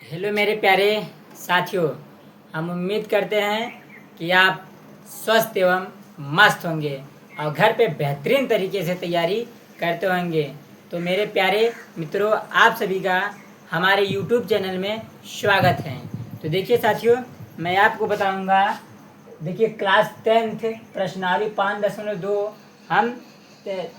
Hello मेरे प्यारे साथियों, हम उम्मीद करते हैं कि आप स्वस्थ एवं मस्त होंगे और घर पे बेहतरीन तरीके से तैयारी करते होंगे। तो मेरे प्यारे मित्रों, आप सभी का हमारे YouTube चैनल में स्वागत है। तो देखिए साथियों, मैं आपको बताऊंगा। देखिए क्लास 10th प्रश्नावली 5.2 हम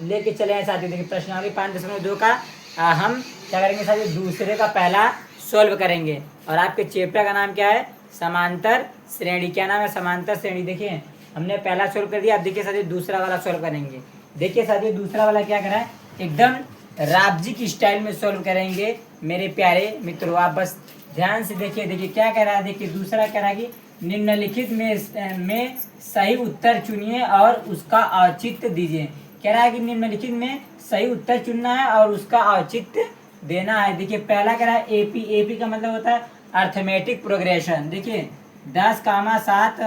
लेके चले हैं साथियों। देखिए प्रश्नावली 5.2 का हम क्या करेंगे साथियों, दूसरे का पहला सॉल्व करेंगे। और आपके चैप्टर का नाम क्या है? समांतर श्रेणी। क्या नाम है? समांतर श्रेणी। देखिए हमने पहला सॉल्व कर दिया। अब देखिए साथियों दूसरा वाला सॉल्व करेंगे। देखिए साथियों दूसरा वाला क्या करा है, एकदम राबजी की स्टाइल में सॉल्व करेंगे मेरे प्यारे मित्रों। आप बस ध्यान से देखिए। देखिए क्या कह रहा है, देखिए दूसरा कह रहा है कि निम्नलिखित में सही उत्तर चुनिए और उसका औचित्य दीजिए। कह रहा है कि निम्नलिखित में सही उत्तर चुनना है और उसका औचित्य देना है। देखिए पहला कह रहा है एपी। एपी का मतलब होता है अर्थमेटिक प्रोग्रेशन। देखिए 10, 7,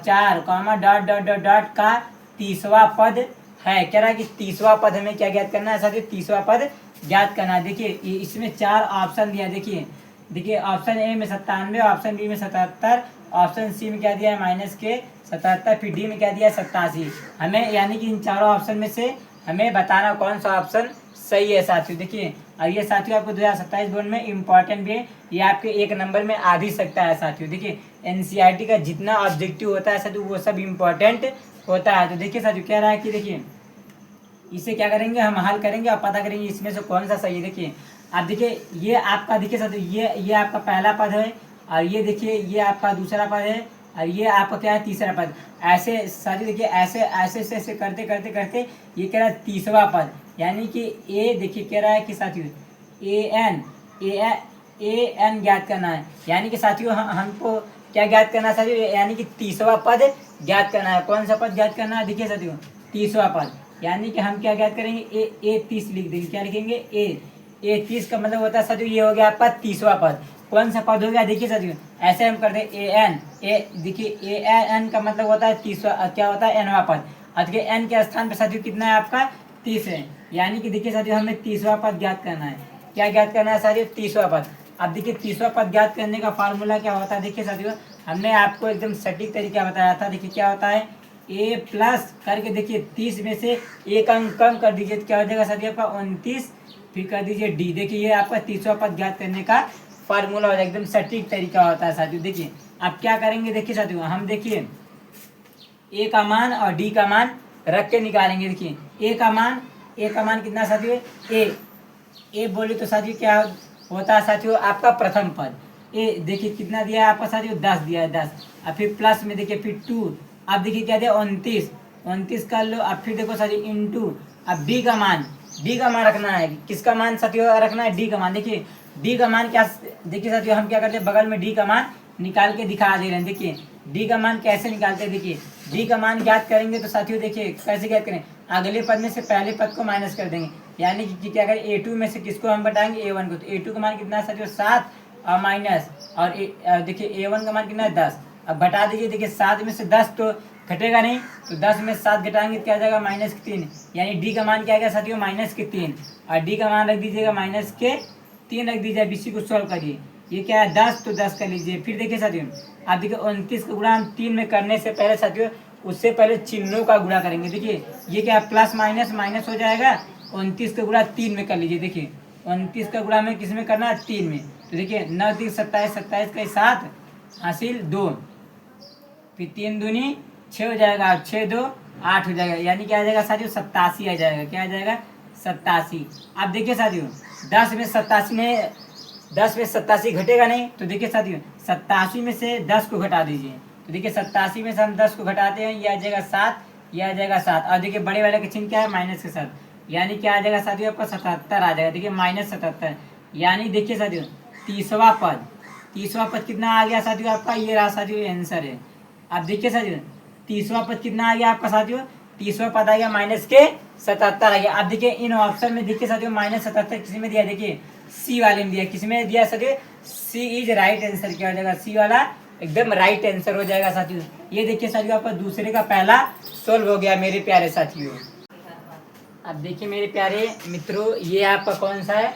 4, डॉट डॉट डॉट डॉट का 30वां पद है। कह रहा है कि 30वां पद हमें क्या ज्ञात करना है साथियों? 30वां पद ज्ञात करना है। देखिए इसमें 4 ऑप्शन दिया। देखिए ऑप्शन ए में 97, ऑप्शन बी में 77, ऑप्शन सी में क्या दिया है -77, फिर डी में क्या दिया है 87। हमें यानी कि इन चारों ऑप्शन में से हमें बताना कौन सा ऑप्शन सही है साथियों। देखिए और ये साथियों आपको 2027 बोर्ड में इम्पॉर्टेंट भी है, ये आपके 1 नंबर में आ भी सकता है साथियों। देखिए एनसीईआरटी का जितना ऑब्जेक्टिव होता है साथियों वो सब इम्पॉर्टेंट होता है। तो देखिए साथियों कह रहा है कि देखिए इसे क्या करेंगे, हम हल करेंगे और पता करेंगे इसमें से कौन सा सही है। देखिए आप देखिए ये आपका, देखिए साथियों ये आपका पहला पद है और ये देखिए ये आपका दूसरा पद है और ये आपका क्या है तीसरा पद। ऐसे साथियों देखिए ऐसे ऐसे ऐसे करते करते करते ये कह रहा है 30वां पद, यानी कि ए। देखिए कह रहा है कि साथियों ए एन ज्ञात करना है। यानी कि साथियों हमको क्या ज्ञात करना है साथियों? यानी कि 30वां पद ज्ञात करना है। कौन सा पद ज्ञात करना है? देखिए साथियों 30वां पद, यानी कि हम क्या ज्ञात करेंगे? ए 30 लिख देंगे। क्या लिखेंगे? ए 30 का मतलब होता है साथियों ये हो गया आपका 30वां पद। कौन सा पद हो गया? देखिए साथियों ऐसे हम करते हैं ए एन। देखिए ए एन का मतलब होता है 30वां, क्या होता है? एनवां पद। और देखिए एन के स्थान पर साथियों कितना है आपका? 30 है। यानी कि देखिए साथियों हमें 30वां पद ज्ञात करना है। क्या ज्ञात करना है साथियों? 30वां पद। अब देखिए 30वां पद ज्ञात करने का फार्मूला क्या होता है? देखिए साथियों हमने आपको एकदम सटीक तरीका बताया था। देखिए क्या होता है, ए प्लस करके देखिए 30 में से एक अंक कम कर दीजिए तो क्या हो जाएगा साथियों आपका 29, फिर कर दीजिए डी। देखिए ये आपका 30वां पद ज्ञात करने का फार्मूला हो जाएगा, एकदम सटीक तरीका होता है साथियों। देखिए अब क्या करेंगे, देखिए साथियों हम देखिए ए का मान और डी का मान रख के निकालेंगे। देखिए ए का मान कितना साथियों? ए बोले तो साथियों क्या होता है साथियों? आपका प्रथम पद। ए देखिए कितना दिया है आपका साथियों? 10 दिया है, 10। अब फिर प्लस में देखिए फिर 2। अब देखिए क्या दिया? 29 कर लो। अब फिर देखो साथियों इंटू। अब डी का मान रखना है। किसका मान साथियों रखना है? डी का मान। देखिए डी का मान क्या, देखिए साथियों हम क्या करते हैं, बगल में डी का मान निकाल के दिखा दे रहे हैं। देखिए डी का मान कैसे निकालते हैं? देखिए डी का मान ज्ञात करेंगे तो साथियों देखिए कैसे ज्ञात करें, अगले पद में से पहले पद को माइनस कर देंगे। यानी कि क्या करें, A2 में से किसको हम बताएंगे? A1 को। तो A2 का मान कितना है साथियों? 7 और माइनस, और देखिए A1 का मान कितना है? 10। अब घटा दीजिए। देखिए 7 में से 10 तो घटेगा नहीं, तो 10 में 7 घटाएंगे तो क्या आ जाएगा? -3। यानी डी का मान क्या आएगा साथियों? -3। और डी का मान रख दीजिएगा -3 रख दीजिए। अब इसी को सॉल्व करिए। ये क्या है? 10, तो 10 कर लीजिए। फिर देखिए साथियों आप देखिए 29 का गुणा हम 3 में करने से पहले साथियों उससे पहले चिन्हों का गुणा करेंगे। देखिए ये क्या है? प्लस माइनस माइनस हो जाएगा। 29 का गुणा 3 में कर लीजिए। देखिए 29 का गुणा में किस में करना है? 3 में। तो देखिए 9 3 27, 27 का 7 हासिल 2, फिर 3 दूनी 6 हो जाएगा, 6 2 8 हो जाएगा। यानी क्या आ जाएगा साथियों? 87 आ जाएगा। क्या आ जाएगा? 87। अब देखिए साथियों 10 में 87 घटेगा नहीं, तो देखिए साथियों 87 में से 10 को घटा दीजिए। तो देखिए 87 में से हम 10 को घटाते हैं, ये आ जाएगा 7, ये आ जाएगा 7। और देखिए बड़े वाले का चिन्ह क्या है? माइनस के साथ। यानी क्या आ जाएगा साथियों? आपका 77 आ जाएगा। देखिए -77। यानी देखिए साथियों 30वां पद कितना आ गया साथियों आपका? ये रहा साथियों आंसर है। अब देखिए साथियों 30वां पद कितना आ गया आपका साथियों? 30वां पद आ गया -77 आ गया। अब देखिए इन ऑप्शन में देखिए साथियों -77 किसी में दिया? देखिए सी वाले में दिया। किसमें दिया साथियों? सी इज राइट आंसर। क्या हो जाएगा? सी वाला एकदम राइट आंसर हो जाएगा साथियों। ये देखिए साथियों आपका दूसरे का पहला सोल्व हो गया मेरे प्यारे साथियों। अब देखिए मेरे प्यारे मित्रों ये आपका कौन सा है?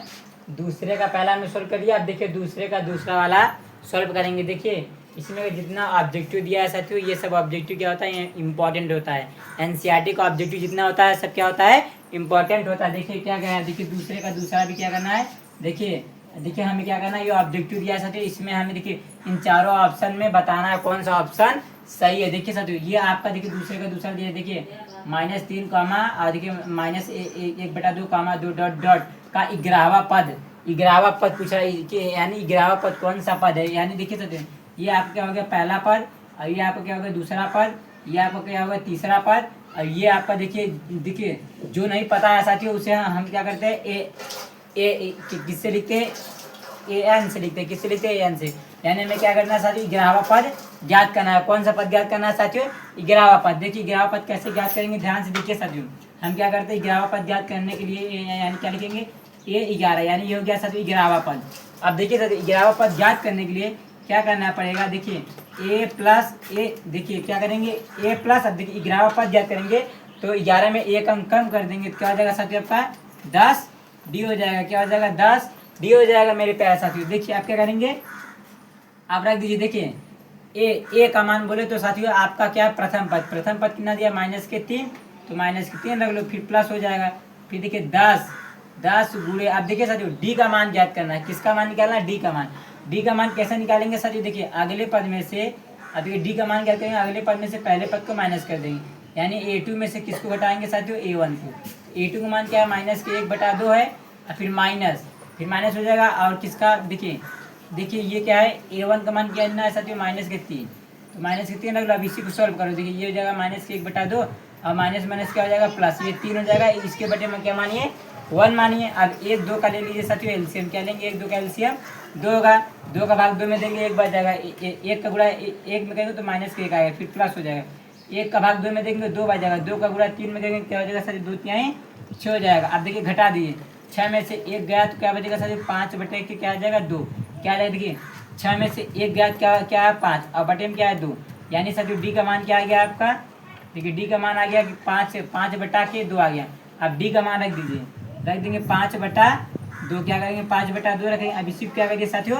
दूसरे का पहला हमने सोल्व कर दिया। अब देखिए दूसरे का दूसरा वाला सॉल्व करेंगे। देखिए इसमें जितना ऑब्जेक्टिव दिया है साथियों, ये सब ऑब्जेक्टिव क्या होता है, इंपॉर्टेंट होता है। एनसीईआरटी का ऑब्जेक्टिव जितना होता है सब क्या होता है, इंपॉर्टेंट होता है। देखिए क्या गया, देखिए दूसरे का दूसरा भी क्या करना है। देखिए देखिए हमें क्या करना है, ये ऑब्जेक्टिव दिया है साथियों, इसमें हमें देखिए इन चारों ऑप्शन में बताना है कौन सा ऑप्शन सही है। देखिए साथियों ये आपका देखिए दूसरे का दूसरा दिया है, देखिए -3 कामा और देखिए -1/2 कामा 2 डॉट डॉट का 11वां पद, 11वां पद पूछा है यानी 11वां पद कौन सा पद है। यानी देखिए साथियों ये आपका क्या हो गया पहला पद, और ये आपका क्या हो गया दूसरा पद, ये आपका क्या होगा तीसरा पद, और ये आपका देखिए देखिए जो नहीं पता है साथियों उसे हम क्या करते हैं किससे लिखते हैं, ए एन से लिखते हैं। किससे लिखते हैं, ए एन से। यानी हमें क्या करना है साथियों, 11वां पद ज्ञात करना है। कौन सा पद ज्ञात करना है साथियों, 11वां पद। देखिए 11वां पद कैसे ज्ञात करेंगे, ध्यान से देखिए साथियों। हम क्या करते हैं 11वां पद ज्ञात करने के लिए यानी क्या लिखेंगे, A11, यानी ये हो गया साथियों 11वां पद। अब देखिए साथियों 11वां पद ज्ञात करने के लिए क्या करना पड़ेगा, देखिए a प्लस ए, देखिए क्या करेंगे a प्लस, अब देखिए 11वां पद ज्ञात करेंगे तो 11 में एक अंक कम कर देंगे तो क्या हो जाएगा साथियों आपका 10 डी हो जाएगा। क्या हो जाएगा 10 डी हो जाएगा मेरे प्यारे साथियों। देखिए आप क्या करेंगे, आप रख दीजिए। देखिए ए का मान बोले तो साथियों आपका क्या प्रथम पद, प्रथम पद कितना दिया -3, तो -3 रख लो, फिर प्लस हो जाएगा। फिर देखिए 10 गुणे, अब देखिए साथियों डी का मान ज्ञात करना है। किसका मान निकालना है, डी का मान। डी का मान कैसे निकालेंगे साथियों, देखिए अगले पद में से, अब देखिए डी का मान क्या करेंगे, अगले पद में से पहले पद को माइनस कर देंगे। यानी A2 में से किसको घटाएंगे साथियों, A1 को। A2 का मान क्या है, -1/2 है, और फिर माइनस हो जाएगा। और किसका देखिए ये क्या है, A1 का मान क्या है साथियों -3, तो -3 रख लो। अब इसी को सॉल्व करो। देखिए ये हो जाएगा -1/2 और माइनस क्या हो जाएगा प्लस, ये 3 हो जाएगा। इसके बटे में क्या मानिए 1 मानिए। अब 1 2 का ले लीजिए साथियों एलसीएम, क्या लेंगे 1 2 का एलसीएम 2 होगा, 2 का भाग 2 में देंगे 1 बच जाएगा। 1 का गुणा 1 में करेंगे तो -1 आएगा, फिर प्लस हो जाएगा। 1 का भाग 2 में देंगे 2 बच जाएगा, 2 का गुणा 3 में देंगे क्या हो जाएगा साथियों 2 3 6 हो जाएगा। अब देखिए घटा दिए, 6 में से 1 गया तो क्या बचेगा साथियों 5 बटे के क्या आ जाएगा 2, क्या आ जाएगा देखिए 6 में से 1 गया क्या है 5 और बटे में क्या है 2। यानी साथियों डी का मान क्या आ गया आपका, देखिए डी का मान आ गया कि 5 बटा के 2 आ गया। अब डी का मान रख दीजिए, रख देंगे 5/2, क्या करेंगे 5/2 रखेंगे। अब इसी क्या करिए साथियों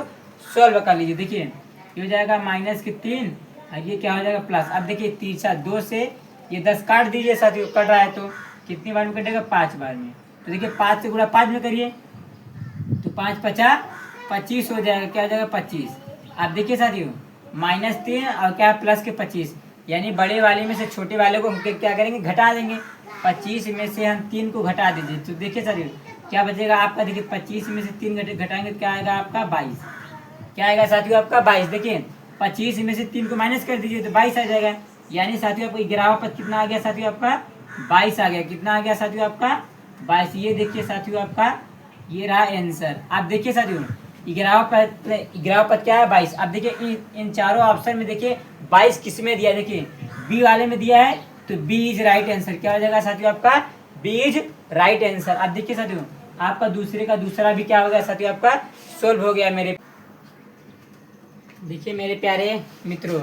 सॉल्व कर लीजिए। देखिए ये हो जाएगा -3 और ये क्या हो जाएगा प्लस। अब देखिए तीसरा 2 से ये 10 काट दीजिए साथियों, कट रहा है तो कितनी बार में कटेगा 5 बार में। तो देखिए 5 से गुणा 5 में करिए तो 5 5 25 हो जाएगा, क्या हो जाएगा 25। अब देखिए साथियों -3 और क्या प्लस के 25, यानी बड़े वाले में से छोटे वाले को हम क्या करेंगे घटा देंगे। 25 में से हम 3 को घटा दीजिए तो देखिए साथियों क्या बचेगा आपका, देखिए 25 में से 3 घटाएंगे तो क्या आएगा आपका 22। क्या आएगा साथियों आपका 22। देखिए 25 में से 3 को माइनस कर दीजिए तो 22 आ जाएगा। यानी साथियों आपको 11वां पद कितना आ गया साथियों आपका 22 आ गया। कितना आ गया साथियों आपका 22। ये देखिए साथियों आपका ये रहा आंसर। आप देखिए साथियों 11वां पद क्या है 22। अब देखिए इन चारों ऑप्शन में देखिए 22 किस में दिया है, देखिए बी वाले में दिया है तो बी इज राइट आंसर। क्या हो जाएगा साथियों आपका बी इज राइट आंसर। अब देखिए साथियों आपका दूसरे का दूसरा भी क्या हो गया साथियों आपका सोल्व हो गया। देखिए मेरे प्यारे मित्रों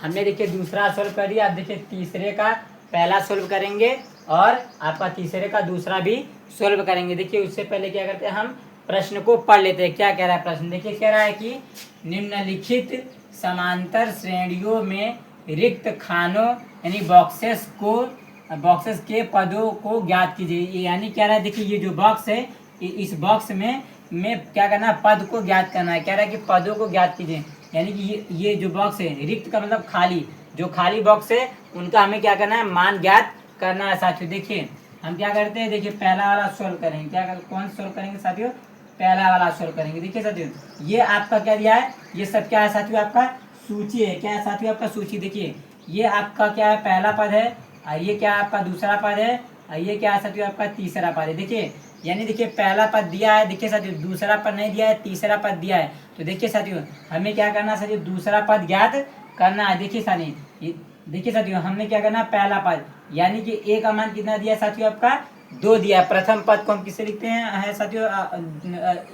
हमने देखिए दूसरा सोल्व कर दिया। अब देखिए तीसरे का पहला सोल्व करेंगे और आपका तीसरे का दूसरा भी सोल्व करेंगे। देखिए उससे पहले क्या करते हैं हम प्रश्न को पढ़ लेते हैं। क्या कह रहा है प्रश्न, देखिए कह रहा है कि निम्नलिखित समांतर श्रेणियों में रिक्त खानों यानी बॉक्सेस के पदों को ज्ञात कीजिए। यानी कह रहा है देखिए ये जो बॉक्स है इस बॉक्स में क्या करना है पद को ज्ञात करना है। कह रहा है कि पदों को ज्ञात कीजिए, यानी कि ये जो बॉक्स है रिक्त का मतलब खाली, जो खाली बॉक्स है उनका हमें क्या करना है मान ज्ञात करना है साथियों। देखिए हम क्या करते हैं, देखिए पहला वाला सोल्व करेंगे। कौन सोल्व करेंगे साथियों, पहला वाला सोल्व करेंगे। देखिए साथियों ये आपका क्या दिया है, ये सब क्या है साथियों आपका सूची है। क्या है साथियों आपका सूची। देखिए ये आपका क्या है पहला पद है और ये क्या आपका दूसरा पद है और ये क्या है साथियों आपका तीसरा पद है। देखिए यानी देखिए पहला पद दिया है, देखिए साथियों दूसरा पद नहीं दिया है, तीसरा पद दिया है। तो देखिए साथियों हमें क्या करना है साथियों दूसरा पद ज्ञात करना है। देखिए साथियों हमने क्या करना है पहला पद, यानी कि ए का मान कितना दिया है साथियों आपका 2 दिया है। प्रथम पद को हम किससे लिखते हैं साथियों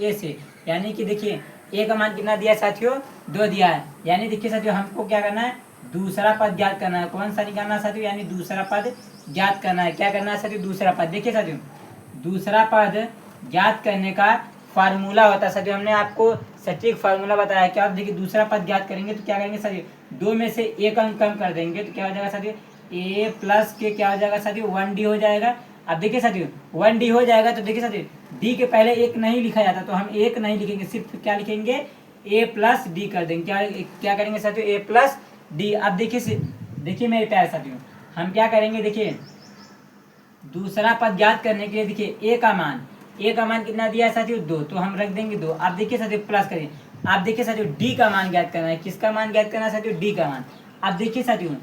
ए से, यानी कि देखिए ए का मान कितना दिया है साथियों 2 दिया है। यानी देखिए साथियों हमको क्या करना है दूसरा पद ज्ञात करना है। कौन सा निकालना है साथियों, यानी दूसरा पद ज्ञात करना है। क्या करना है साथियों दूसरा पद। देखिए साथियों दूसरा पद ज्ञात करने का फार्मूला होता है साथियों, हमने आपको सटीक फार्मूला बताया कि आप देखिए दूसरा पद ज्ञात करेंगे तो क्या करेंगे साथियों, 2 में से 1 अंक कम कर देंगे तो क्या हो जाएगा साथियों, a प्लस के क्या हो जाएगा साथियों 1d हो जाएगा। अब देखिए साथियों 1d हो जाएगा तो देखिए साथियों d के पहले 1 नहीं लिखा जाता, तो हम 1 नहीं लिखेंगे, सिर्फ क्या लिखेंगे a प्लस डी कर देंगे। क्या करेंगे साथियों, a प्लस डी। अब देखिए मेरे प्यारे साथियों, हम क्या करेंगे, देखिए दूसरा पद ज्ञात करने के लिए देखिए a का मान कितना दिया है साथियों 2, तो हम रख देंगे 2। अब देखिए साथियों प्लस करिए, आप देखिए साथियों d का मान ज्ञात करना है। किसका मान ज्ञात करना है साथियों, d का मान। अब देखिए साथियों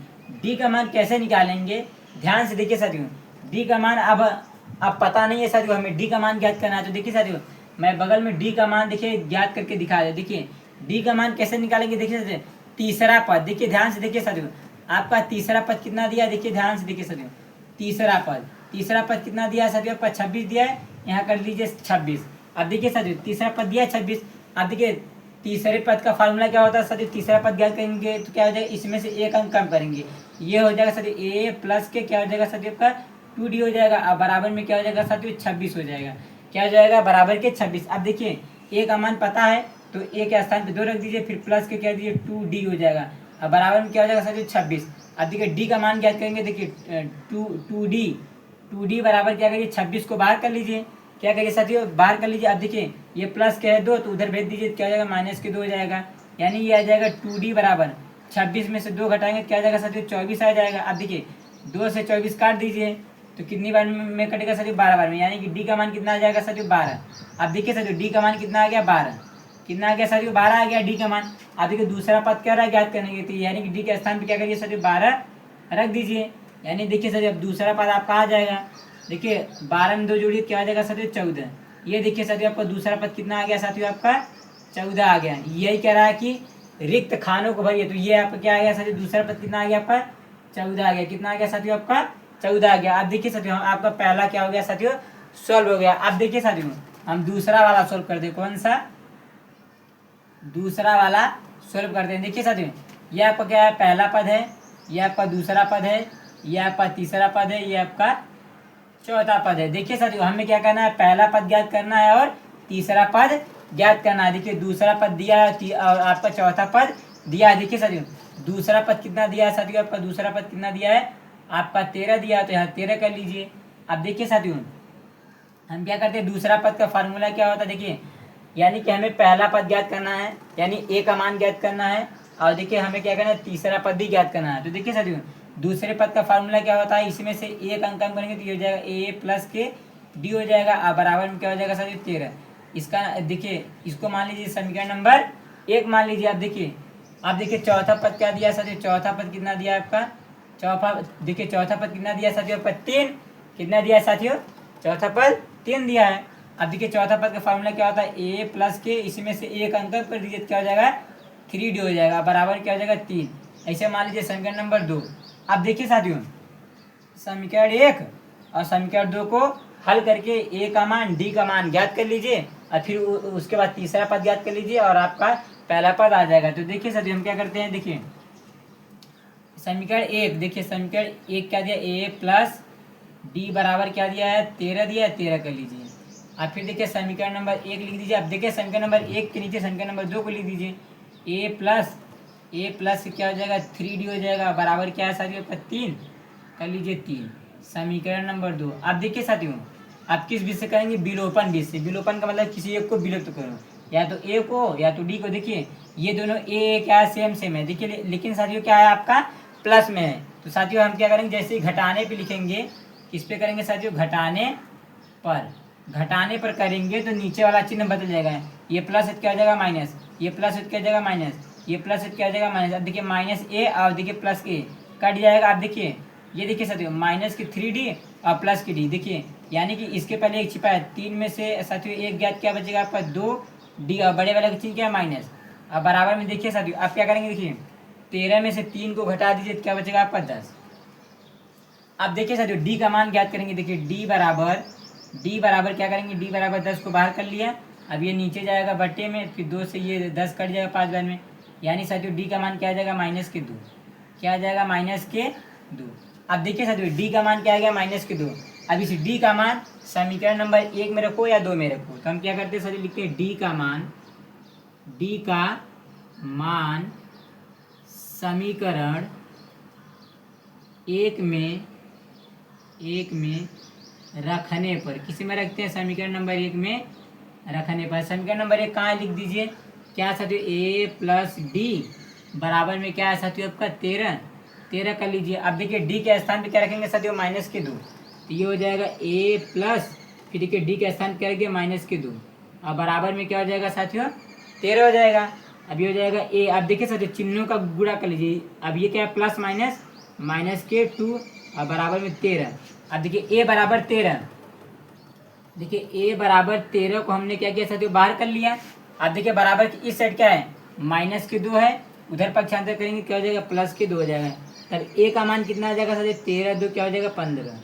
d का मान कैसे निकालेंगे, ध्यान से देखिए साथियों, d का मान अब पता नहीं है साथियों, हमें d का मान ज्ञात करना है। तो देखिए साथियों मैं बगल में d का मान देखिए ज्ञात करके दिखा दे। देखिए d का मान कैसे निकालेंगे, देखिए साथियों तीसरा पद, देखिए ध्यान से देखिए साथियों, आपका तीसरा पद कितना दिया है, देखिए ध्यान से देखिए साथियों, तीसरा पद कितना दिया है साथियों, आपका 26 दिया है, यहाँ कर लीजिए 26। अब देखिए साथियों तीसरा पद दिया है 26। अब देखिए तीसरे पद का फार्मूला क्या होता है साथियों, तीसरा पद ज्ञात करेंगे तो क्या हो जाएगा, इसमें से 1 अंक कम करेंगे, ये हो जाएगा साथियों a प्लस के क्या हो जाएगा साथियों आपका 2d हो जाएगा। अब बराबर में क्या हो जाएगा साथियों 26 हो जाएगा, क्या हो जाएगा बराबर के 26। अब देखिए a का मान पता है तो a के स्थान पे 2 रख दीजिए, फिर प्लस के क्या दीजिए 2d हो जाएगा। अब बराबर में क्या हो जाएगा साथियों 26। अब देखिए d का मान ज्ञात करेंगे, देखिए 2d बराबर क्या करिए 26 को बाहर कर लीजिए, क्या करिए साथियों बाहर कर लीजिए। अब देखिए ये प्लस के है 2 तो उधर भेज दीजिए, क्या हो जाएगा माइनस के 2 हो जाएगा, यानी ये आ जाएगा 2d बराबर 26 में से 2 घटाएंगे क्या आ जाएगा साथियों 24 आ जाएगा। अब देखिए 2 से 24 काट दीजिए तो कितनी बार में कटेगा साथियों 12 बार में, यानी कि d का मान कितना आ जाएगा साथियों 12। अब देखिए साथियों d का मान कितना आ गया 12, कितना आ गया साथियों 12 आ गया d का मान। अब देखिए दूसरा पद क्या रहा ज्ञात करने के, यानी कि d के स्थान पे क्या करिए साथियों 12 रख दीजिए, यानी देखिए साथियों अब दूसरा पद आपका आ जाएगा, देखिए 12 में 2 जोड़िए क्या आ जाएगा साथियों 14। ये देखिए साथियों आपका दूसरा पद कितना आ गया साथियों आपका 14 आ गया। यही कह रहा है कि रिक्त खानों को भरिए, तो ये आपका क्या आ गया साथियों दूसरा पद कितना आ गया आपका 14 आ गया। कितना आ गया साथियों आपका 14 आ गया। अब देखिए साथियों आपका पहला क्या हो गया साथियों सॉल्व हो गया। अब देखिए साथियों हम दूसरा वाला सॉल्व कर दे, कौन सा दूसरा वाला सॉल्व करते हैं। देखिए साथियों ये आपका क्या है पहला पद है, ये आपका दूसरा पद है, ये आपका तीसरा पद है, ये आपका चौथा पद है। देखिए साथियों हमें क्या करना है, पहला पद ज्ञात करना है और तीसरा पद ज्ञात करना है। देखिए दूसरा पद दिया है और आपका चौथा पद दिया है। देखिए साथियों दूसरा पद कितना दिया है साथियों, आपका दूसरा पद कितना दिया है आपका 13 दिया है, तो यहाँ 13 कर लीजिए। अब देखिए साथियों हम क्या करते हैं, दूसरा पद का फार्मूला क्या होता है, देखिए यानी कि हमें पहला पद ज्ञात करना है, यानी a का मान ज्ञात करना है, और देखिए हमें क्या करना है तीसरा पद भी ज्ञात करना है। तो देखिए साथियों दूसरे पद का फार्मूला क्या होता है, इसमें से 1 अंक कम करेंगे तो ये हो जाएगा a प्लस के d हो जाएगा, और बराबर में क्या हो जाएगा साथियों 13। इसका देखिए इसको मान लीजिए समीकरण नंबर 1 मान लीजिए। अब देखिए चौथा पद क्या दिया साथियों, चौथा पद कितना दिया आपका देखिए चौथा पद कितना दिया साथियों आपका 3, कितना दिया है साथियों चौथा पद 3 दिया है। अब देखिए चौथा पद का फार्मूला क्या होता है, a प्लस के इसमें से 1 अंक कर दीजिए क्या हो जाएगा 3d हो जाएगा, बराबर क्या हो जाएगा 3। ऐसे मान लीजिए समीकरण नंबर 2। अब देखिए साथियों समीकरण 1 और समीकरण 2 को हल करके a का मान d का मान ज्ञात कर लीजिए, और फिर उसके बाद तीसरा पद ज्ञात कर लीजिए और आपका पहला पद आ जाएगा। तो देखिए साथियों हम क्या करते हैं, देखिए समीकरण 1, देखिए समीकरण 1 क्या दिया a प्लस डी बराबर क्या दिया है 13 दिया है, 13 कर लीजिए। अब फिर देखिए समीकरण नंबर 1 लिख दीजिए। अब देखिए समीकरण नंबर 1 के नीचे समीकरण नंबर 2 को लिख दीजिए, a प्लस क्या हो जाएगा 3d हो जाएगा, बराबर क्या है साथियों 3 कर लीजिए 3, समीकरण नंबर 2। अब देखिए साथियों आप किस बीच से करेंगे, विलोपन बीच से। विलोपन का मतलब किसी एक को विलुप्त करो, या तो a को या तो d को। देखिए ये दोनों a क्या है सेम है, देखिए लेकिन साथियों क्या है आपका प्लस में है। तो साथियों हम क्या करेंगे, जैसे घटाने पे लिखेंगे, किस पे करेंगे साथियों घटाने पर करेंगे तो नीचे वाला चिन्ह बदल जाएगा, ये प्लस क्या हो जाएगा माइनस, ये प्लस क्या हो जाएगा माइनस, ये प्लस क्या हो जाएगा माइनस। अब देखिए माइनस a और देखिए प्लस a कट जाएगा। आप देखिए ये देखिए साथियों माइनस की 3d और प्लस की d, देखिए यानी कि इसके पहले एक छिपा है, 3 में से साथियों एक ज्ञात क्या बचेगा आपका 2d, और बड़े वाले का चिन्ह क्या है माइनस। अब बराबर में देखिए साथियों आप क्या करेंगे, देखिए 13 में से 3 को घटा दीजिए तो क्या बचेगा आपका 10। अब देखिए साथियों d का मान ज्ञात करेंगे, देखिए d बराबर क्या करेंगे, d बराबर 10 को बाहर कर लिया। अब ये नीचे जाएगा बट्टे में, फिर 2 से ये 10 कट जाएगा 5 बार में, यानी साथियों d का मान क्या आ जाएगा माइनस के 2, क्या आ जाएगा माइनस के 2। अब देखिए साथियों d का मान क्या आ गया माइनस के 2, अब इस डी का मान समीकरण नंबर 1 में रखो या 2 में रखो, तो हम क्या करते हैं सर, लिखते हैं डी का मान समीकरण एक में रखने पर, किसी में रखते हैं समीकरण नंबर 1 में रखने पर। समीकरण नंबर 1 कहाँ लिख दीजिए, क्या साथियों, ए प्लस डी बराबर में क्या है साथियों आपका 13 कर लीजिए। अब देखिए डी के स्थान पे क्या रखेंगे साथियों, -2, तो ये हो जाएगा ए प्लस, फिर देखिए डी के स्थान क्या रखिए -2, अब बराबर में क्या हो जाएगा साथियों 13 हो जाएगा। अब ये हो जाएगा ए। अब देखिए साथियों चिन्हों का गुणा कर लीजिए, अब ये क्या है प्लस -2 और बराबर में 13। अब देखिए ए बराबर 13, देखिए ए बराबर 13 को हमने क्या किया साथियों बाहर कर लिया। अब देखिए बराबर की इस साइड क्या है -2 है, उधर पक्षांतर करेंगे क्या हो जाएगा +2 हो जाएगा। तब ए का मान कितना आ जाएगा साथियों 13 2 क्या हो जाएगा 15।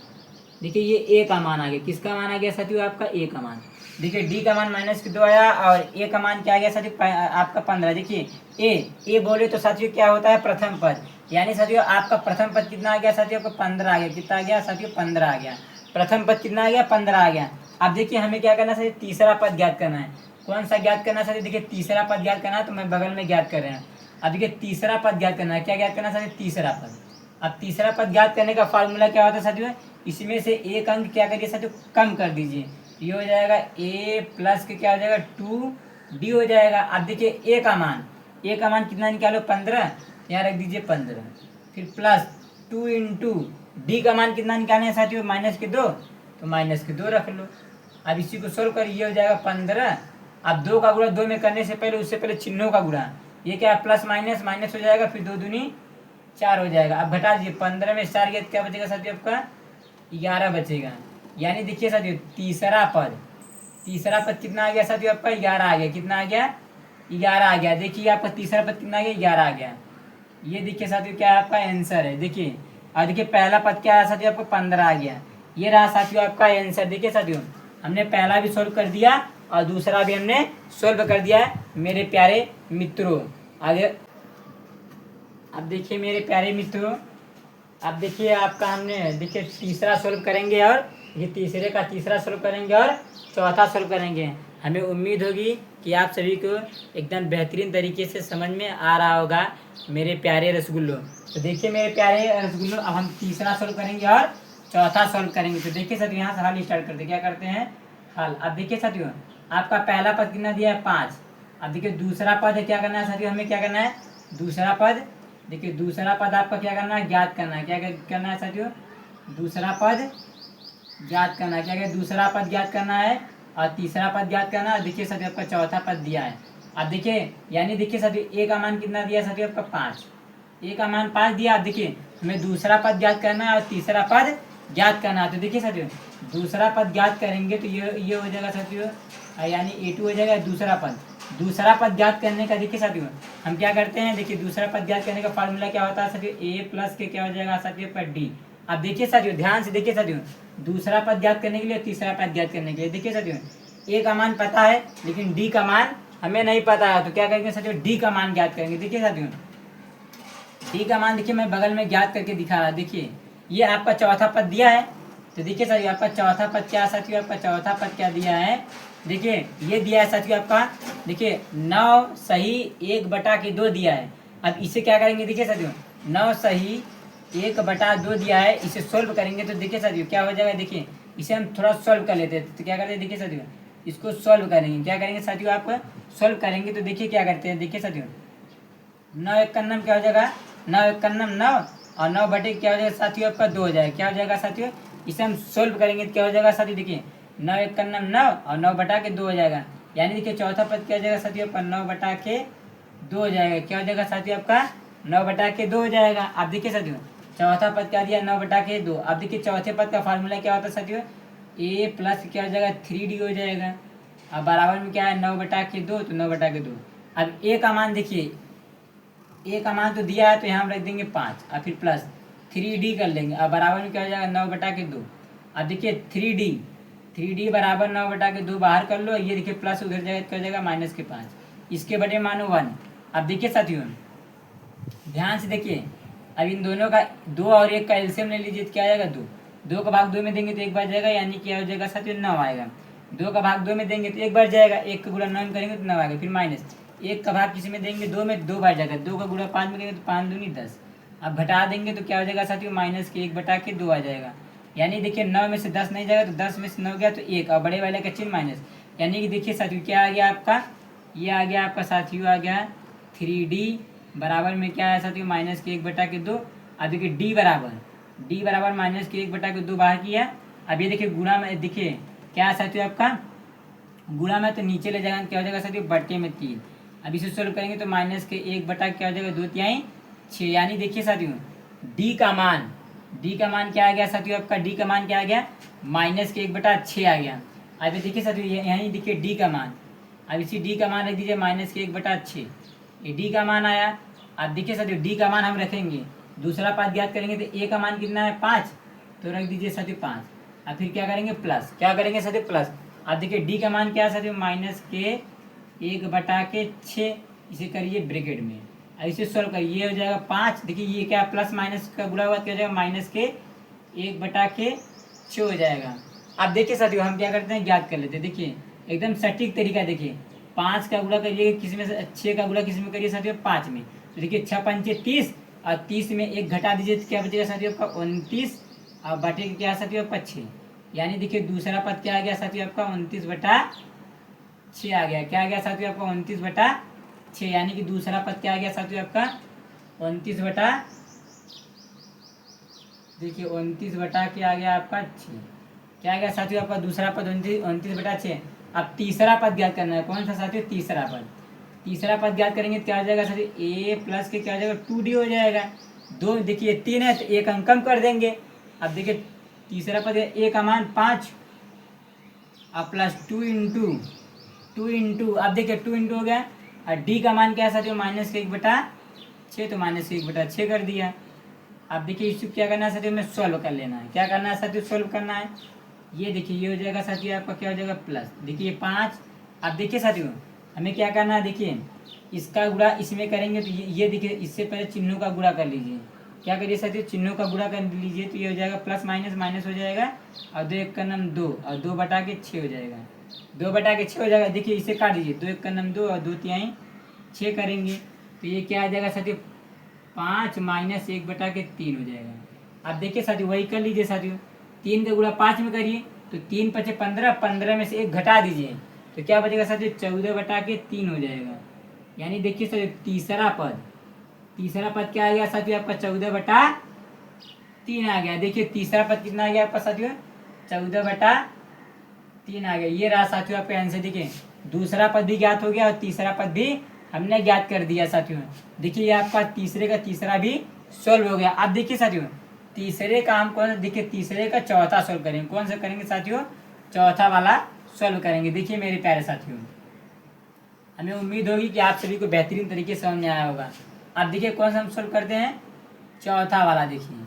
देखिए ये ए का मान आ गया, किसका मान आ गया साथियों आपका ए का मान। देखिए डी का मान -2 आया और ए का मान क्या आ गया साथियों आपका 15। देखिए ए बोले तो साथियों क्या होता है प्रथम पद, यानी साथियों आपका प्रथम पद कितना आ गया साथियों आपका 15 आ गया। कितना आ गया साथियों 15 आ गया, प्रथम पद कितना आ गया 15 आ गया। अब देखिए हमें क्या करना है, तीसरा पद ज्ञात करना है। कौन सा ज्ञात करना है, देखिए तीसरा पद ज्ञात करना है, तो मैं बगल में ज्ञात कर रहे हैं। अब देखिए तीसरा पद ज्ञात करना है, क्या ज्ञात करना है, तीसरा पद। अब तीसरा पद ज्ञात करने का फार्मूला क्या होता है साथियों, इसमें से एक अंक क्या करिए साथियों कम कर दीजिए, ये हो जाएगा ए प्लस के क्या हो जाएगा 2d हो जाएगा। अब देखिए ए का मान कितना निकालो 15, यहाँ रख दीजिए 15, फिर प्लस 2 इंटू डी का मान कितना निकालना है साथियों -2, तो -2 रख लो। अब इसी को सोल्व कर, ये हो जाएगा 15। अब 2 का गुणा 2 में करने से पहले उससे पहले चिन्हों का गुणा, ये क्या है प्लस माइनस हो जाएगा, फिर 2 दूनी 4 हो जाएगा। अब घटा दीजिए 15 में 4 गया क्या बचेगा साथियों आपका 11 बचेगा। यानी देखिए साथियों तीसरा पद कितना आ गया साथियों आपका 11 आ गया। कितना आ गया 11 आ गया। देखिए आपका तीसरा पद कितना आ गया 11 आ गया। ये देखिए साथियों क्या आपका आंसर है। देखिए और देखिए पहला पद क्या है साथियों आपको 15 आ गया। ये रहा साथियों आपका आंसर। देखिए साथियों हमने पहला भी सोल्व कर दिया और दूसरा भी हमने सोल्व कर दिया है मेरे प्यारे मित्रों। आगे अब देखिए मेरे प्यारे मित्रों, अब देखिए आपका हमने देखिए तीसरा सोल्व करेंगे और ये तीसरे का तीसरा सोल्व करेंगे और चौथा सोल्व करेंगे। हमें उम्मीद होगी कि आप सभी को एकदम बेहतरीन तरीके से समझ में आ रहा होगा मेरे प्यारे रसगुल्लों। तो देखिए मेरे प्यारे रसगुल्लों, अब हम तीसरा सोल्व करेंगे और चौथा सोल्व करेंगे। तो देखिए साथियों यहाँ से हल स्टार्ट करते, क्या करते हैं हल। अब देखिए साथियों आपका पहला पद कितना दिया है 5। अब देखिए दूसरा पद है, क्या करना है साथियों हमें, क्या करना है दूसरा पद। देखिए दूसरा पद आपका क्या करना है ज्ञात करना है। क्या करना है साथियों दूसरा पद ज्ञात करना है। क्या क्या दूसरा पद ज्ञात करना है और तीसरा पद ज्ञात करना है। देखिए साथियों आपका चौथा पद दिया है। अब देखिए यानी देखिए साथियों ए का मान कितना दिया साथियों आपका 5, ए का मान 5 दिया। अब देखिए हमें दूसरा पद ज्ञात करना है और तीसरा पद ज्ञात करना है। तो देखिए साथियों दूसरा पद ज्ञात करेंगे तो ये हो जाएगा साथियों यानी A2 हो जाएगा दूसरा पद ज्ञात करने का। देखिए साथियों हम क्या करते हैं, देखिए दूसरा पद ज्ञात करने का फार्मूला क्या होता है साथियों ए प्लस के क्या हो जाएगा साथियों पर डी। अब देखिए साथियों ध्यान से देखिए साथियों दूसरा पद ज्ञात करने के लिए तीसरा पद ज्ञात करने के लिए देखिए साथियों ए का मान पता है लेकिन डी का मान हमें नहीं पता है। तो क्या करेंगे साथियों डी का मान ज्ञात करेंगे। देखिए साथियों डी का मान देखिए मैं बगल में ज्ञात करके दिखा रहा। देखिए ये आपका चौथा पद दिया है। तो देखिए साथियों आपका चौथा पद क्या है साथियों, आपका चौथा पद क्या दिया है, देखिए ये दिया है साथियों आपका देखिए 9 सही 1/2 दिया है। अब इसे क्या करेंगे, देखिए साथियों 9 सही 1/2 दिया है, इसे सोल्व करेंगे तो देखिए साथियों क्या हो जाएगा। देखिए इसे हम थोड़ा सोल्व कर लेते हैं। तो क्या करते हैं देखिए साथियों इसको सोल्व करेंगे। क्या करेंगे साथियों आप सोल्व करेंगे तो देखिए क्या करते हैं। देखिए साथियों 9 एक कन्नम क्या हो जाएगा 9 एक कन्नम 9 और 9 बटे क्या हो जाएगा साथियों आपका 2 हो जाएगा। क्या हो जाएगा साथियों इसे हम सोल्व करेंगे तो क्या हो जाएगा साथियों देखिए 9 एक कन्नम 9 और 9/2 हो जाएगा। यानी देखिए चौथा पद क्या हो जाएगा साथियों आपका 9/2 हो जाएगा। क्या हो जाएगा साथियों आपका 9/2 हो जाएगा। अब देखिए साथियों चौथा पद क्या दिया 9/2। अब देखिए चौथे पद का फार्मूला क्या होता है साथियों ए प्लस क्या हो जाएगा 3d हो जाएगा। अब बराबर में क्या है 9/2 तो 9/2। अब ए का मान देखिए ए का मान तो दिया है तो यहाँ हम रख देंगे 5 और फिर प्लस 3d कर लेंगे। अब बराबर में क्या हो जाएगा 9/2। अब देखिए 3d बराबर 9/2 बाहर कर लो। ये देखिए प्लस उधर जाएगा क्या हो जाएगा -5, इसके बटे मानो 1। अब देखिए साथियों ध्यान से देखिए अब इन दोनों का 2 और 1 का एलसीएम ले लीजिए तो क्या आ जाएगा 2। 2 का भाग 2 में देंगे तो 1 बार जाएगा, यानी क्या हो जाएगा साथियों 9 आएगा। 2 का भाग 2 में देंगे तो 1 बार जाएगा, 1 का गुणा 9 में करेंगे तो 9 आएगा। फिर माइनस 1 का भाग किसी में देंगे 2 में 2 बार जाएगा, 2 का गुणा 5 में करेंगे तो 5 दूनी 10। अब घटा देंगे तो क्या हो जाएगा साथियों माइनस के 1 बटा के 2 आ जाएगा। यानी देखिए 9 में से 10 नहीं जाएगा तो 10 में से 9 गया तो 1, और बड़े वाले का चिन्ह माइनस। यानी कि देखिए साथियों क्या आ गया आपका, ये आ गया आपका साथियों आ गया 3D बराबर में क्या है साथियों माइनस के 1 बटा के 2। अब देखिए डी बराबर माइनस के 1 बटा के 2 बाहर किया। अब ये देखिए गुणा में देखिए क्या है साथियों आपका, गुणा में तो नीचे ले जाएगा क्या हो जाएगा साथियों बटे में 3। अब इसे सोल्व करेंगे तो माइनस के 1 बटा क्या हो जाएगा 2/3 6। यानी देखिए साथियों डी का मान क्या आ गया साथियों आपका, डी का मान क्या आ गया माइनस के 1 बटा 6 आ गया। अब ये देखिए साथियों यहीं देखिए डी का मान, अब इसी डी का मान रख दीजिए माइनस के 1 बटा 6, ये डी का मान आया। अब देखिए साथियों डी का मान हम रखेंगे, दूसरा पाद ज्ञात करेंगे तो ए का मान कितना है 5, तो रख दीजिए साथियों 5। अब फिर क्या करेंगे प्लस, क्या करेंगे साथियों प्लस। अब देखिए डी का मान क्या है साथियों माइनस के 1 बटा के 6, इसे करिए ब्रैकेट में। अब इसे सोल्व करिए, ये हो जाएगा 5, देखिए ये क्या प्लस माइनस का गुणा हुआ क्या हो जाएगा माइनस के 1 बटा के 6 हो जाएगा। अब देखिए साथियों हम क्या करते हैं ज्ञात कर लेते हैं, देखिए एकदम सटीक तरीका। देखिए 5 का गुणा करिए किसी में, 6 का गुणा किसी में करिए साथियों 5 में, तो देखिए 6 पंचे 30, और 30 में 1 घटा दीजिए तो क्या बचेगा साथियों आपका 29, और बटे के क्या साथियों आपका 6। यानी देखिए दूसरा पद क्या आ गया साथियों आपका 29 बटा 6 आ गया। क्या आ गया साथियों आपका 29 बटा 6, यानी कि दूसरा पद क्या आ गया साथियों आपका 29 बटा, देखिए 29 बटा क्या आ गया आपका 6। क्या आ गया साथियों आपका दूसरा पद 29 बटा 6। अब तीसरा पद ज्ञात करना है, कौन सा साथियों तीसरा पद ज्ञात करेंगे क्या हो जाएगा साथियों ए प्लस के क्या हो जाएगा 2D हो जाएगा। 2 देखिए 3 है तो 1 अंक कम कर देंगे। अब देखिए तीसरा पद ए का मान 5 अब प्लस 2 इंटू अब देखिए 2 इंटू हो गया, और डी का मान क्या है साथियों माइनस के 1 बटा 6, तो माइनस के 1 बटा 6 कर दिया। अब देखिए इसको क्या करना है साथियों में सॉल्व कर लेना है। क्या करना है साथियों सॉल्व करना है, ये देखिए ये हो जाएगा साथियों आपका क्या हो जाएगा प्लस, देखिए 5। अब देखिए साथियों हमें क्या करना है, देखिए इसका गुणा इसमें करेंगे तो ये देखिए इससे पहले चिन्हों का गुणा कर लीजिए। क्या करिए साथियों चिन्हों का गुणा कर लीजिए, तो ये हो जाएगा प्लस माइनस माइनस हो जाएगा, और 2 1 का नम 2, और 2 बटा के 6 हो जाएगा। 2 बटा के 6 हो जाएगा, देखिए इसे काट दीजिए, 2 1 का नम 2 और 2/3 6 करेंगे तो ये क्या आ जाएगा साथियों 5 माइनस 1 बटा के 3 हो जाएगा। अब देखिए साथियों वही कर लीजिए साथियों, 3 का गुणा 5 में करिए तो 3 5 15, 15 में से 1 घटा दीजिए तो क्या बचेगा साथियों 14 बटा के 3 हो जाएगा। यानी देखिए साथियों तीसरा पद क्या आ गया साथियों आपका 14 बटा 3 आ गया। देखिए तीसरा पद कितना आ गया आपका साथियों 14 बटा 3 आ गया। ये रहा साथियों आपका आंसर। देखिए दूसरा पद भी ज्ञात हो गया और तीसरा पद भी हमने ज्ञात कर दिया साथियों। देखिए ये आपका तीसरे का तीसरा भी सोल्व हो गया। अब देखिए साथियों तीसरे का हम कौन, देखिए तीसरे का चौथा सोल्व करेंगे। कौन सा करेंगे साथियों चौथा वाला सोल्व करेंगे। देखिए मेरे प्यारे साथियों हमें उम्मीद होगी कि आप सभी को बेहतरीन तरीके से समझ में आया होगा। अब देखिए कौन सा हम सोल्व करते हैं चौथा वाला। देखिए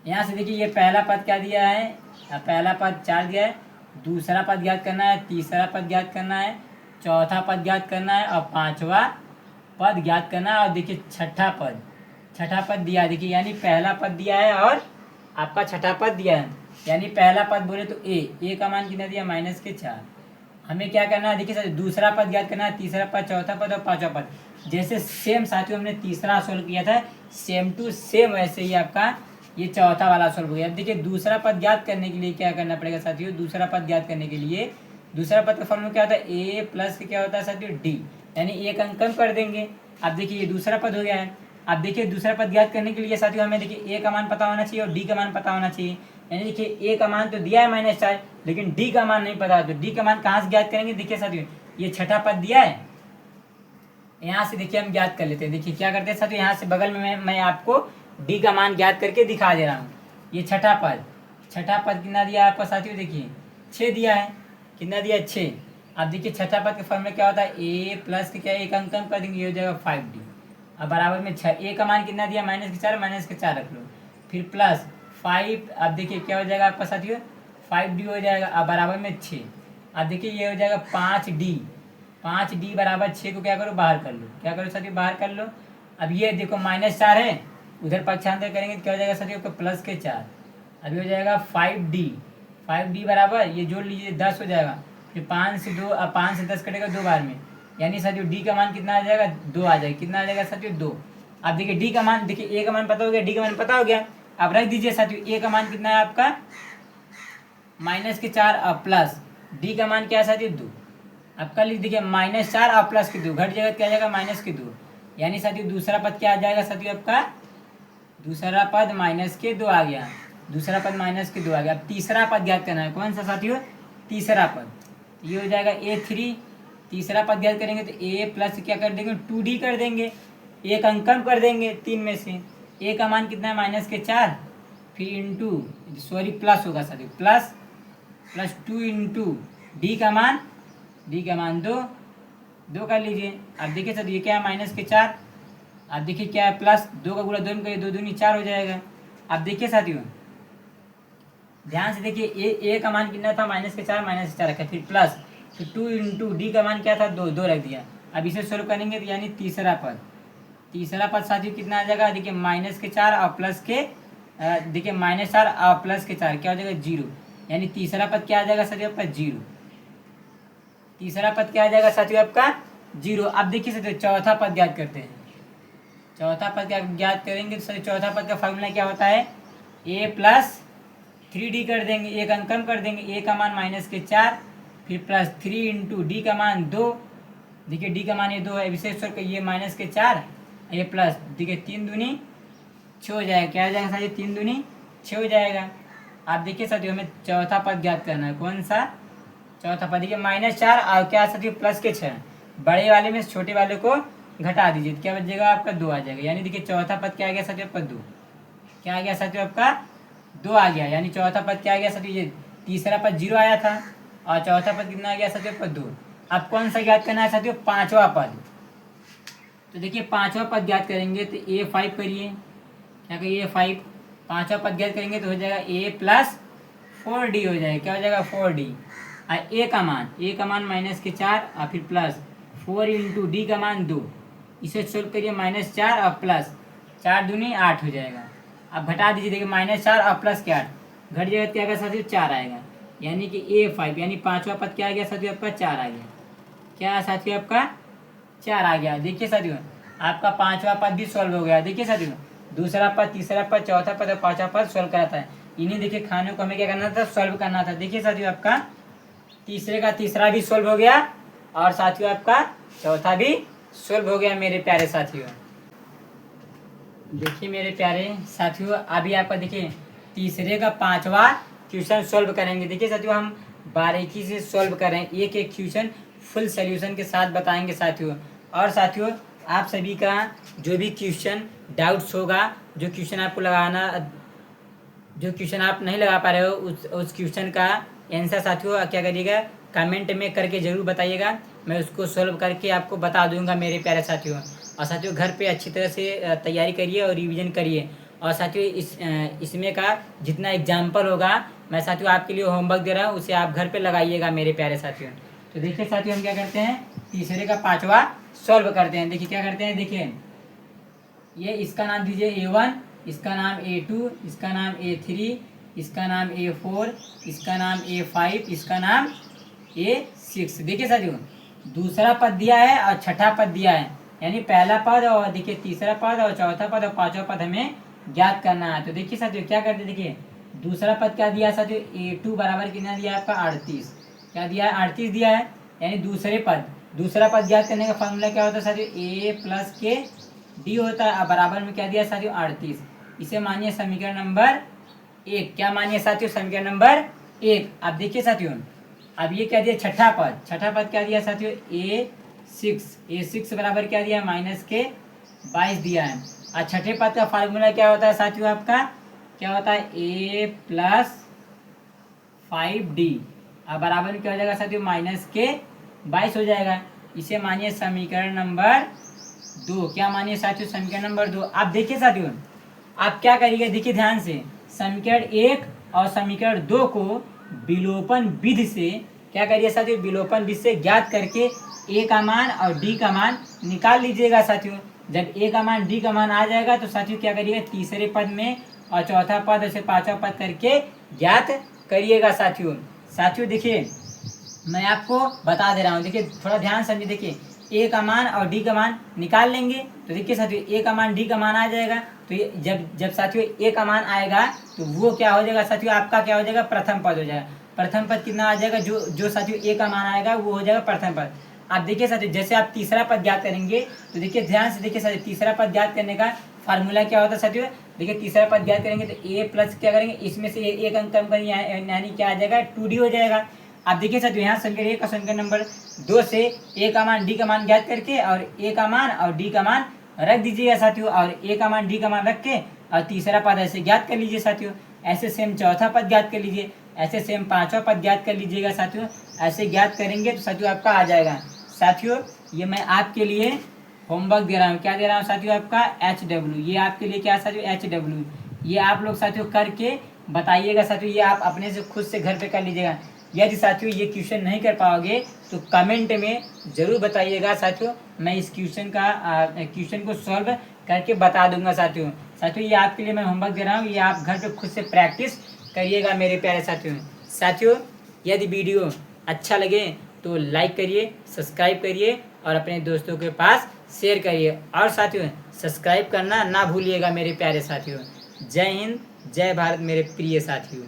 यहाँ से देखिए ये पहला पद क्या दिया है, पहला पद 4 दिया है, दूसरा पद ज्ञात करना है, तीसरा पद ज्ञात करना है, चौथा पद ज्ञात करना है और पांचवा पद ज्ञात करना है। और देखिए छठा पद दिया है। देखिए यानी पहला पद दिया है और आपका छठा पद दिया है। यानी पहला पद बोले तो ए का मान कितना दिया माइनस के 4। हमें क्या करना है, देखिए सर दूसरा पद ज्ञात करना है, तीसरा पद, चौथा पद और पांचवा पद। जैसे सेम साथियों हमने तीसरा सोल्व किया था सेम टू सेम वैसे ही आपका ये चौथा वाला सोल्व हो गया। अब देखिए दूसरा पद ज्ञात करने के लिए क्या करना पड़ेगा साथियों, दूसरा पद ज्ञात करने के लिए दूसरा पद का फॉर्मूला क्या होता है ए प्लस क्या होता है साथियों डी, यानी एक अंक कम कर देंगे। अब देखिए ये दूसरा पद हो गया है। अब देखिए दूसरा पद ज्ञात करने के लिए साथियों हमें देखिए ए का मान पता होना चाहिए और डी का मान पता होना चाहिए। यानी देखिए ए का मान तो दिया है -4 लेकिन डी का मान नहीं पता, तो डी का मान कहाँ से ज्ञात करेंगे। देखिए साथियों ये छठा पद दिया है, यहाँ से देखिए हम ज्ञात कर लेते हैं। देखिए क्या करते हैं साथियों यहाँ से बगल में मैं आपको डी का मान ज्ञात करके दिखा दे रहा हूँ। ये छठा पद कितना दिया आपको साथियों, देखिए 6 दिया है। कितना दिया 6। अब देखिए छठा पद के फॉर्मूला क्या होता है ए प्लस के क्या एक अंक कम कर देंगे, ये हो जाएगा 5D। अब बराबर में 6, ए का मान कितना दिया -4 रख लो, फिर प्लस 5। अब देखिए क्या हो जाएगा आपका साथियों 5D हो जाएगा। अब बराबर में 6। अब देखिए ये हो जाएगा 5D बराबर 6 को क्या करो बाहर कर लो। क्या करो साथियों बाहर कर लो। अब ये देखो -4 है, उधर पक्षांतर करेंगे तो क्या हो जाएगा साथियों आपका +4। अभी हो जाएगा 5D। 5D बराबर ये जोड़ लीजिए 10 हो जाएगा। फिर 5 से 2, अब 5 से 10 कटेगा 2 बार में, यानी साथियों डी का मान कितना आ जाएगा, 2 आ जाएगा। कितना आ जाएगा साथियों, 2। अब देखिए डी का मान, देखिए ए का मान पता हो गया, डी का मान पता हो गया। अब रख दीजिए साथियों, ए का मान कितना है आपका -4 और प्लस डी का मान क्या है साथियों, 2। आपका लिख दीजिए -4 और प्लस के 2, घट जाएगा क्या आ जाएगा -2, यानी साथियों दूसरा पद क्या आ जाएगा साथियों आपका, दूसरा पद -2 आ गया। दूसरा पद -2 आ गया। अब तीसरा पद ज्ञात करना है, कौन सा साथियों, तीसरा पद। ये हो जाएगा A3। तीसरा पद ज्ञात करेंगे तो a प्लस क्या कर देंगे, 2D कर देंगे, एक अंक कम कर देंगे 3 में से। a का मान कितना है, -4, फिर इंटू, सॉरी प्लस होगा साथियों, प्लस 2 इंटू डी का मान 2 कर लीजिए। अब देखिए साथियों ये क्या है, -4। अब देखिए क्या है, प्लस 2 का गुणा 2 में करिए, 2 दूनी 4 हो जाएगा। अब देखिए साथियों ध्यान से देखिए, ए का मान कितना था, -4 रखा, फिर प्लस, फिर 2 इंटू डी का मान क्या था, 2 रख दिया। अब इसे सोल्व करेंगे तो यानी तीसरा पद साथियों कितना आ जाएगा, देखिए -4 और प्लस के, देखिए -4 और प्लस के 4 क्या हो जाएगा, 0, यानी तीसरा पद क्या आ जाएगा साथियों आपका, 0। तीसरा पद क्या आ जाएगा साथियों आपका, 0। अब देखिए साथियों चौथा पद ज्ञात करते हैं। चौथा पद क्या ज्ञात करेंगे तो साथियों चौथा पद का फॉर्मूला क्या होता है, a प्लस 3D कर देंगे, एक अंक कम कर देंगे, a का मान -4, फिर प्लस 3 इंटू डी का मान 2। देखिए डी का मान ये 2 है, विशेष तौर पर ये -4, ये प्लस, देखिए 3 दूनी 6 हो जाएगा। क्या हो जाएगा साथियों, 3 दूनी 6 हो जाएगा। आप देखिए साथियों हमें चौथा पद ज्ञात करना है, कौन सा, चौथा पद। देखिए -4 और क्या साथियों प्लस के 6, बड़े वाले में छोटे वाले को घटा दीजिए, क्या बचेगा आपका, 2 आ जाएगा। यानी देखिए चौथा पद क्या आ गया साथियों आपका, 2। क्या आ गया साथियों आपका, 2 आ गया। यानी चौथा पद क्या आ गया साथियों, ये तीसरा पद 0 आया था और चौथा पद कितना आ गया साथियों आपका, 2। अब कौन सा ज्ञात करना है साथियों, पांचवा पद। तो देखिए पांचवा पद ज्ञात करेंगे तो A5 करिए, क्या करिए, 5। पांचवा पद ज्ञात करेंगे तो हो जाएगा a प्लस 4D हो जाएगा। क्या हो जाएगा, 4D। और a का मान -4 और फिर प्लस 4 इंटू डी का मान 2। इसे सोल्व करिए, -4 और प्लस 4 दूनी 8 हो जाएगा। अब घटा दीजिए, देखिए -4 और प्लस के 8 घट जाएगा, क्या आएगा साथियों, 4 आएगा। यानी कि A5 यानी पांचवा पद क्या आ गया साथियों आपका, 4 आ गया। क्या साथियों आपका, 4 आ गया। देखिए साथियों आपका पांचवा पद भी सॉल्व हो गया। देखिए साथियों दूसरा पद, तीसरा पद, चौथा पद और पांचवा पद सॉल्व कराता है। इन्हीं देखिए खानों को हमें क्या करना था, सॉल्व करना था। देखिए साथियों आपका तीसरे का तीसरा भी सॉल्व हो गया और साथियों आपका चौथा भी सॉल्व हो गया मेरे प्यारे साथियों। देखिए मेरे प्यारे साथियों अभी आपका देखिए तीसरे का पांचवा क्वेश्चन सॉल्व करेंगे। देखिए साथियों हम बारीकी से सॉल्व करें, एक एक क्वेश्चन फुल सोल्यूशन के साथ बताएंगे साथियों। और साथियों आप सभी का जो भी क्वेश्चन डाउट्स होगा, जो क्वेश्चन आपको लगाना, जो क्वेश्चन आप नहीं लगा पा रहे हो उस क्वेश्चन का आंसर साथियों क्या करिएगा, कमेंट में करके ज़रूर बताइएगा। मैं उसको सॉल्व करके आपको बता दूंगा मेरे प्यारे साथियों। और साथियों घर पे अच्छी तरह से तैयारी करिए और रिवीजन करिए। और साथियों इसमें का जितना एग्जाम्पल होगा मैं साथियों आपके लिए होमवर्क दे रहा हूँ, उसे आप घर पे लगाइएगा मेरे प्यारे साथियों। तो देखिए साथियों हम क्या करते हैं, तीसरे का पांचवा सॉल्व करते हैं। देखिए क्या करते हैं, देखिए ये इसका नाम दीजिए A1, इसका नाम A2, इसका नाम A3, इसका नाम A4, इसका नाम A5, इसका नाम A6। देखिए साथियों दूसरा पद दिया है और छठा पद दिया है, यानी पहला पद और देखिए तीसरा पद और चौथा पद और पांचवा पद हमें ज्ञात करना है। तो देखिए साथियों क्या करते हैं, देखिए दूसरा पद क्या दिया है साथियों, A2 बराबर कितना दिया है आपका 38। क्या दिया है, 38 दिया है। यानी दूसरा पद ज्ञात करने का फॉर्मूला क्या होता है साथियों, A प्लस के D होता है। अब बराबर में क्या दिया है साथियों 38। इसे मानिए समीकरण नंबर 1। क्या मानिए साथियों, समीकरण नंबर 1। अब देखिए साथियों अब ये क्या दिया, छठा पद क्या दिया साथियों, A6 बराबर क्या दिया, -22 दिया है। और छठे पद का फार्मूला क्या होता है साथियों आपका, क्या होता है A प्लस 5D। अब बराबर में क्या हो जाएगा साथियों, -22 हो जाएगा। इसे मानिए समीकरण नंबर 2। क्या मानिए साथियों, समीकरण नंबर 2। अब देखिए साथियों आप क्या करिएगा, देखिए ध्यान से, समीकरण 1 और समीकरण 2 को विलोपन विधि से क्या करिए साथियों, विलोपन विधि से ज्ञात करके A का मान और D का मान निकाल लीजिएगा साथियों। जब A का मान D का मान आ जाएगा तो साथियों क्या करिएगा, तीसरे पद में और चौथा पद ऐसे पांचवा पद करके ज्ञात करिएगा साथियों। साथियों देखिए मैं आपको बता दे रहा हूँ, देखिए थोड़ा ध्यान समझिए। देखिए ए का मान और डी का मान निकाल लेंगे तो देखिए साथियों ए का मान डी का मान आ जाएगा। तो ये जब साथियों ए का मान आएगा तो वो क्या हो जाएगा साथियों, आपका क्या हो जाएगा, प्रथम पद हो जाएगा। प्रथम पद कितना आ जाएगा, जो साथियों ए का मान आएगा वो हो जाएगा प्रथम पद। आप देखिए साथियों जैसे आप तीसरा पद ज्ञात करेंगे तो देखिए ध्यान से देखिए साथियों, तीसरा पद ज्ञात करने का फार्मूला क्या होता है साथियों। देखिए तीसरा पद ज्ञात करेंगे तो ए प्लस क्या करेंगे, इसमें से एक अंक कम करेंगे यानी क्या आ जाएगा, 2d हो जाएगा। आप देखिए साथियों यहाँ समीकरण का समीकरण नंबर 2 से ए का मान डी का मान ज्ञात करके और ए का मान और डी का मान रख दीजिएगा साथियों, और ए का मान डी का मान रख के और तीसरा पद ऐसे ज्ञात कर लीजिए साथियों। ऐसे सेम चौथा पद ज्ञात कर लीजिए, ऐसे सेम पांचवा पद ज्ञात कर लीजिएगा साथियों। ऐसे ज्ञात करेंगे तो साथियों आपका आ जाएगा। साथियों ये मैं आपके लिए होमवर्क दे रहा हूँ, क्या दे रहा हूँ साथियों, आपका HW। ये आपके लिए क्या साथियों, HW। ये आप लोग साथियों करके बताइएगा साथियों, ये आप अपने से खुद से घर पे कर लीजिएगा। यदि साथियों ये क्वेश्चन नहीं कर पाओगे तो कमेंट में ज़रूर बताइएगा साथियों, मैं इस क्वेश्चन को सॉल्व करके बता दूंगा साथियों। साथियों ये आपके लिए मैं होमवर्क दे रहा हूँ, ये आप घर पे खुद से प्रैक्टिस करिएगा मेरे प्यारे साथियों। साथियों यदि वीडियो अच्छा लगे तो लाइक करिए, सब्सक्राइब करिए और अपने दोस्तों के पास शेयर करिए, और साथियों सब्सक्राइब करना ना भूलिएगा मेरे प्यारे साथियों। जय हिंद, जय भारत मेरे प्रिय साथियों।